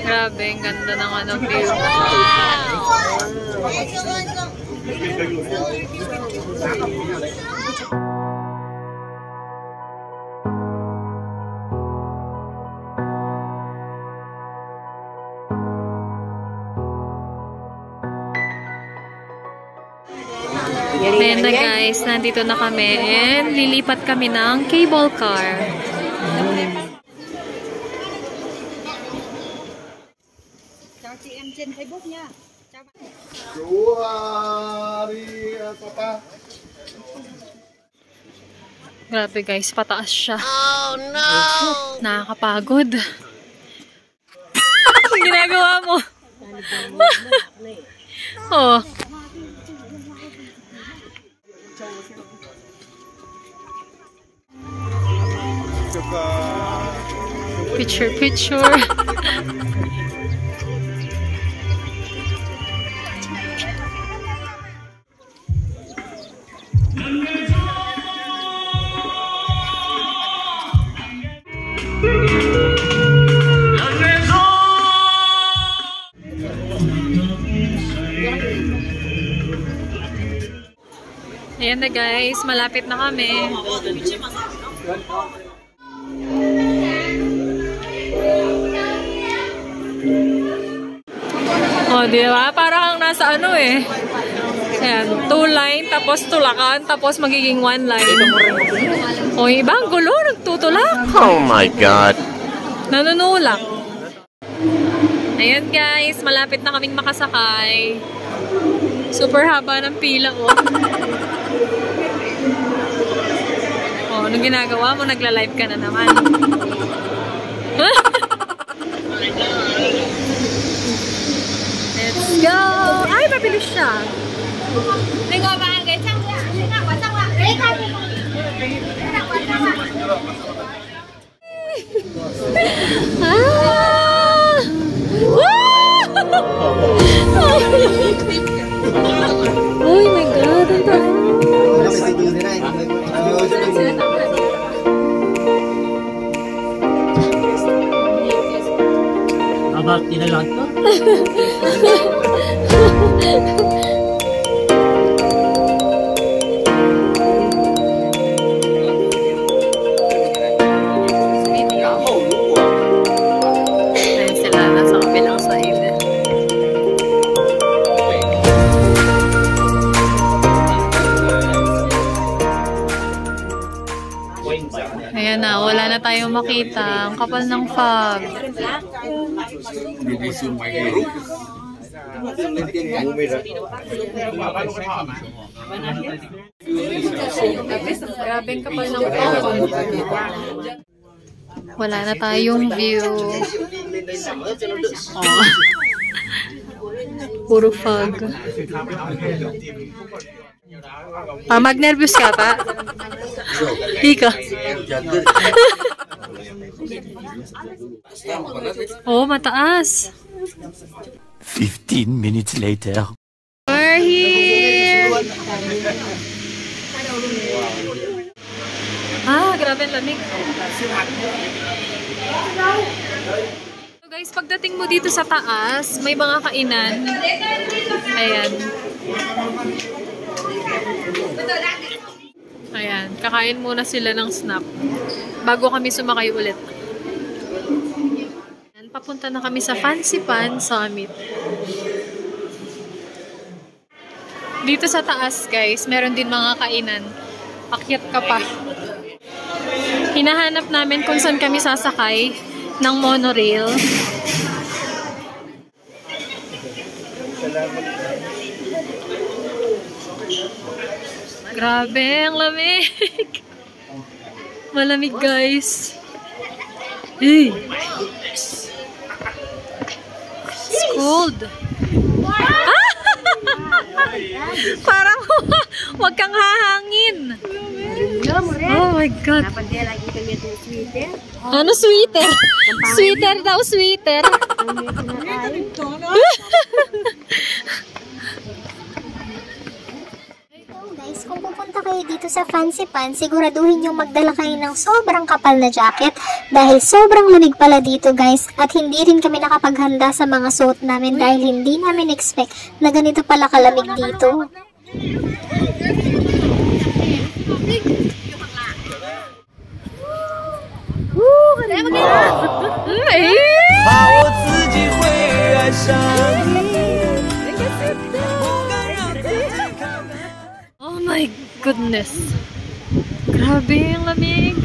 Grabe, ang ganda ng ano view. Ayan na guys, nandito na kami and lilipat kami ng cable car. Grabe guys, pataas siya. Oh no! Nakakapagod. Ang ginagawa mo? Oh. Picture. Ayan na guys, malapit na kami. Oh, di ba? Parang nasa ano eh. Ayan, 2 line, tapos tulakan, tapos magiging 1 line. O, iba, ang gulo, nagtutulak. Oh my God. Nanunulak. Ayan guys, malapit na kaming makasakay. Super haba ng pila, oh. Oh, anong ginagawa mo? Nagla-live ka na naman. Let's go! Ay, mabilis siya. Oh my God! Ang taas. About tinalang to? Ayan sila, nasa kabilang side. Ayan na, wala na tayong makita. Ang kapal ng fog. Grabe ang kapal ng fog. Wala na tayong view. Oh. Puro fog. Mag-nervous ka pa? Ika. Oh, mataas. 15 minutes later. We're here! Grabe ang lamig. So guys, pagdating mo dito sa taas, may mga kainan. Ayan. Ayan, kakain muna sila ng snack bago kami sumakay ulit. Ayan, papunta na kami sa Fancy Pan Summit. Dito sa taas guys, meron din mga kainan. Akyat ka pa. Hinahanap namin kung saan kami sasakay ng monorail. Grabe, ang lamig. Malamig guys. Hey. It's cold. Parang wag kang hahangin. Oh my God. Ano sweater? Sweater daw, sweater. Guys, kung pupunta kayo dito sa Fancy Pants, siguraduhin yung magdala kayo ng sobrang kapal na jacket dahil sobrang lamig pala dito guys, at hindi rin kami nakapaghanda sa mga suot namin dahil hindi namin expect na ganito pala kalamig dito. Oh my goodness. Grabe ang lamig.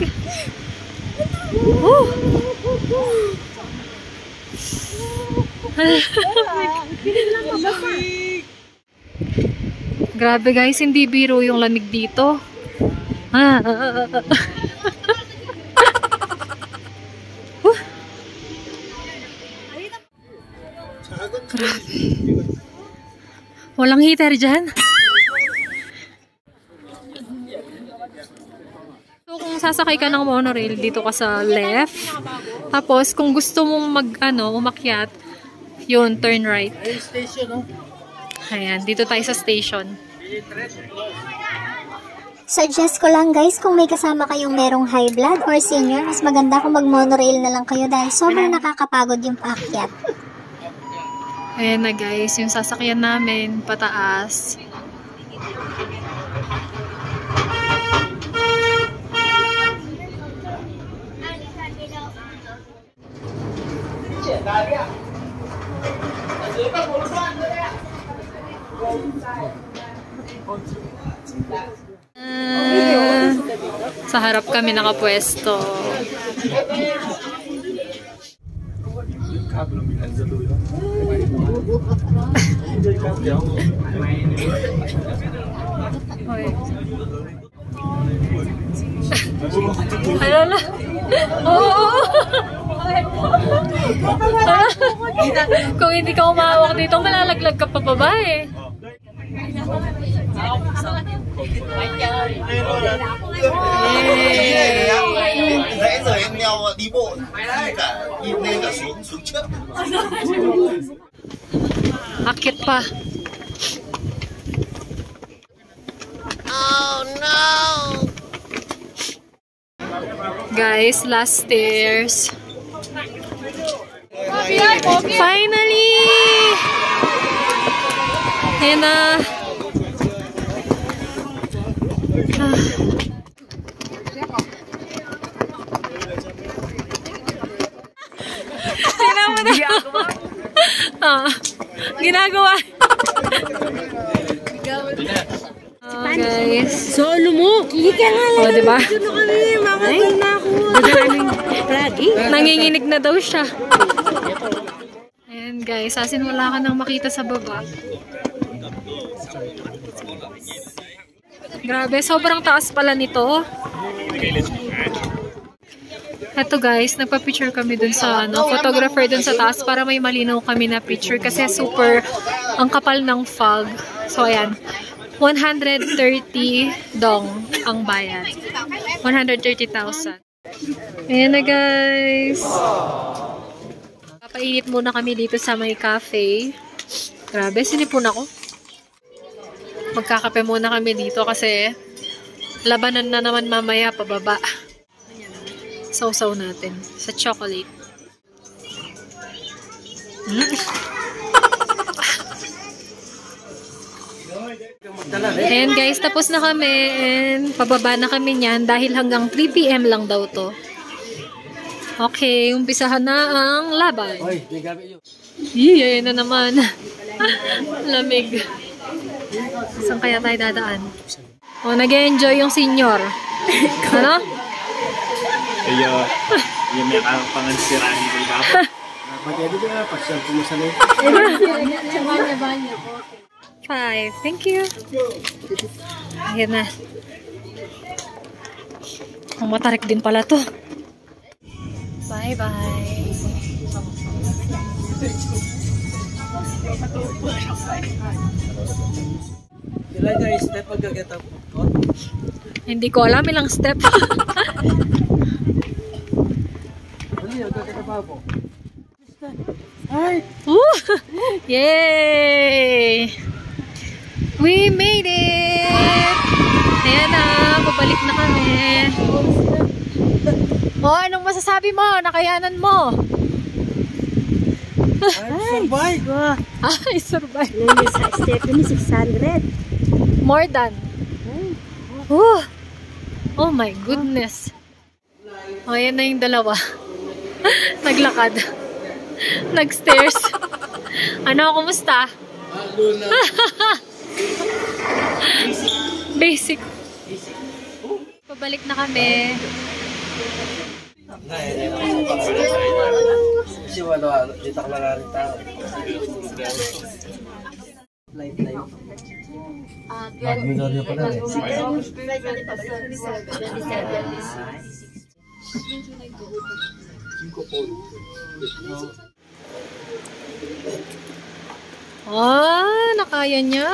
Grabe guys, hindi biro yung lamig dito. Grabe. Walang heater dyan. So, kung sasakay ka ng monorail, dito ka sa left. Tapos, kung gusto mong umakyat, yun, turn right. Ayan, dito tayo sa station. Suggest ko lang guys, kung may kasama kayong merong high blood or senior, mas maganda kung mag-monorail na lang kayo dahil sobrang nakakapagod yung paakyat. Ayan na guys, yung sasakyan namin, pataas. Sa harap kami nakapwesto. Ayala. Kung hindi ka umawak dito, malalaglag ka pa baba eh. Akit pa. Oh no! Guys, last stairs. Finally! Ayan na. Ginagawa. Guys. Solo mo. Kika nga lang. O, diba? Dito na kami. Makakal na ako. Lagi. Nanginginig na daw siya. Ayan guys. Asin wala ka nang makita sa baba. Grabe. Sobrang taas pala nito. Eto guys, nagpa-picture kami dun sa photographer dun sa taas para may malinaw kami na picture kasi super ang kapal ng fog. So ayan, 130 dong ang bayad. 130,000. Ayan na guys. Papainit muna kami dito sa may cafe. Grabe, sinipon ako. Magkakape muna kami dito kasi labanan na naman mamaya pababa. Sausaw natin sa chocolate. Ayan guys, tapos na kami and pababa na kami niyan dahil hanggang 3 PM lang daw to. Okay, umpisahan na ang laban. Yee, na naman. Lamig. Saan kaya tayo dadaan? O, nag-enjoy yung senior. Ano? Iya, may pangansirahan ng baba. Pagkado ka, pasyal ko mo sa loob. 5. Thank you. Ayan na. Ang matarik din pala to. Bye-bye. Ilan nga yung step pag-gagatap ko? Hindi ko alam ilang step. Yay! We made it! Ayan na, pabalik na kami. Anong masasabi mo? Nakayanan mo? Survive! Ay, survive. Stephanie, 600. More than. Oh my goodness. Ayan na yung dalawa. Naglakad. Nagstairs. Ano, kumusta? Basic. Pabalik na kami. Kasi wala, dito ka lang rin tao. Magmidoryo pa lang Nakaya niya.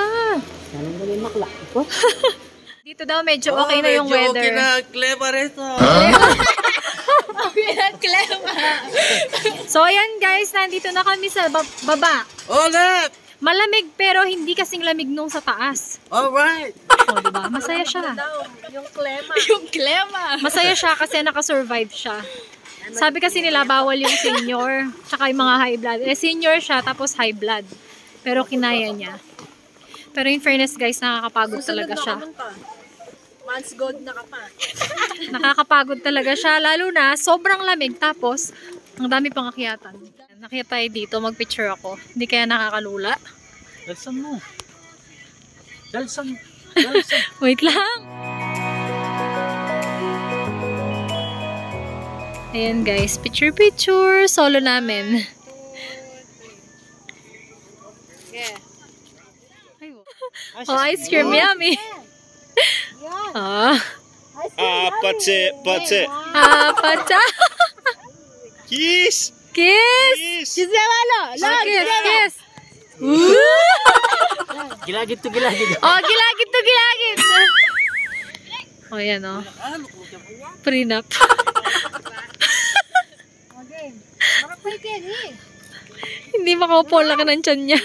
Dito daw medyo okay na yung weather. Okay na, clever ito. So ayan guys, nandito na kami sa baba. Ulit! Malamig pero hindi kasing lamig nung sa taas. Alright! O diba? Masaya siya. Yung klema. Masaya siya kasi nakasurvive siya. Sabi kasi nila bawal yung senior tsaka yung mga high blood. Senior siya tapos high blood. Pero kinaya niya. Pero in fairness guys, nakakapagod talaga siya. Man's gold na ka pa. Nakakapagod talaga siya. Lalo na sobrang lamig tapos ang dami pang akyatan. Nakita tayo dito, magpicture ako. Hindi kaya nakakalula. Dalsan mo. Dalsan. Wait lang. Ayan guys, picture. Solo namin. Oh, ice cream, yummy. Patse. Pacha. Kiss! Kiss! Kiss na malo! Kiss! Gilagid to gilagid. Oh, gilagid to gilagid! Oh, yan oh. Prenup. Hindi makaupo, laki ng tiyan niya.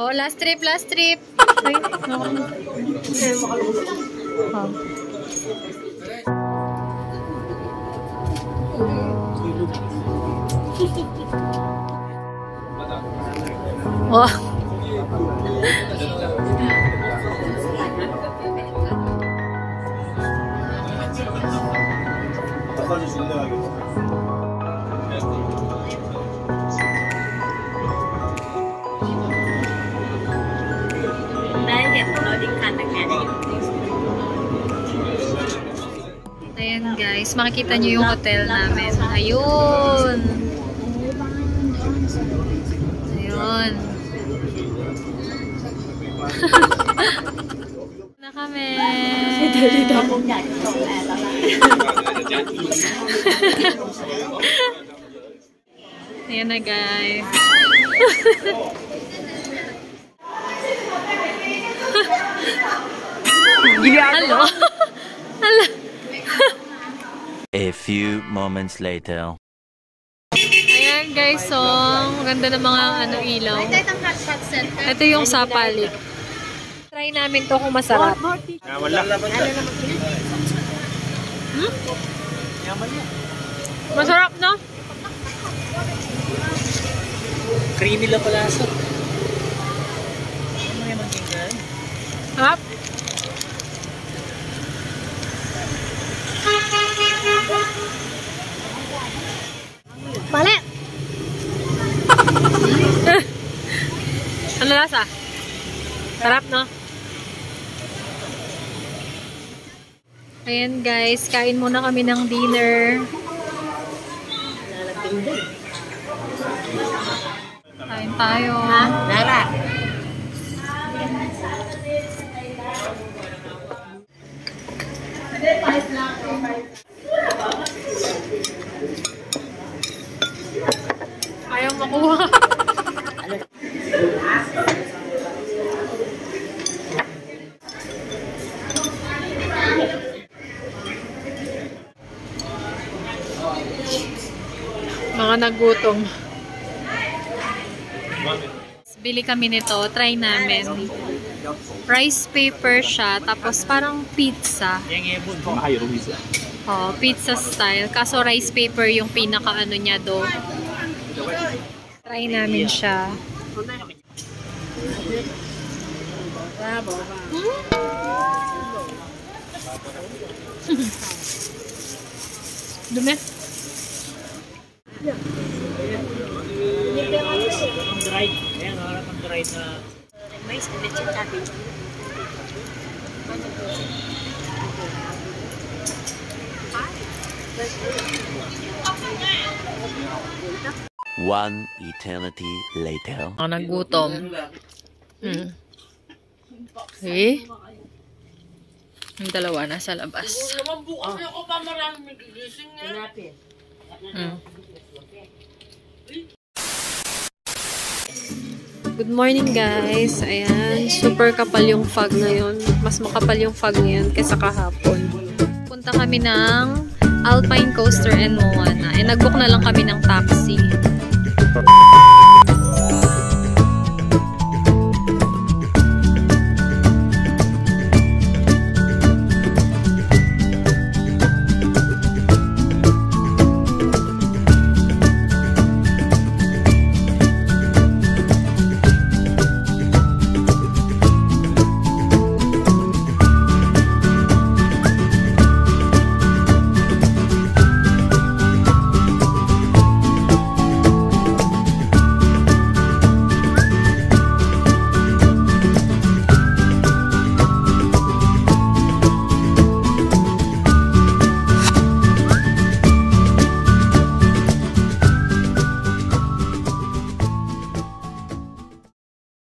Oh, last trip. Ay, no. Oh. Ayan guys, makikita nyo yung hotel namin. Ayun! Na kami! Ayan na guys. Hello? Hello? A few moments later. Ayan guys, so maganda ng mga ilaw. Ito yung sapalik. Try namin to kung masarap. Wala. Masarap, no? Creamy lang pala asa. Sarap. Mali! Ano lasa? Sarap, no? Ayan guys, kain muna kami ng dinner. Kain tayo. Nara! Ayaw makuha. Mga nagutom. Bili kami nito. Try namin. Rice paper siya. Tapos parang pizza. Oh, pizza style. Kaso rice paper yung pinaka-ano niya do. Try namin siya. Dumi. Dried. Ayan, harap ang dried na... May spinach yung natin. One eternity later. Ang nagutom. Eh? Yung dalawa nasa labas. Good morning guys. Ayan, super kapal yung fog ngayon. Mas makapal yung fog ngayon kaysa kahapon. Punta kami ng Alpine Coaster and Moana. Nag-book na lang kami ng taxi.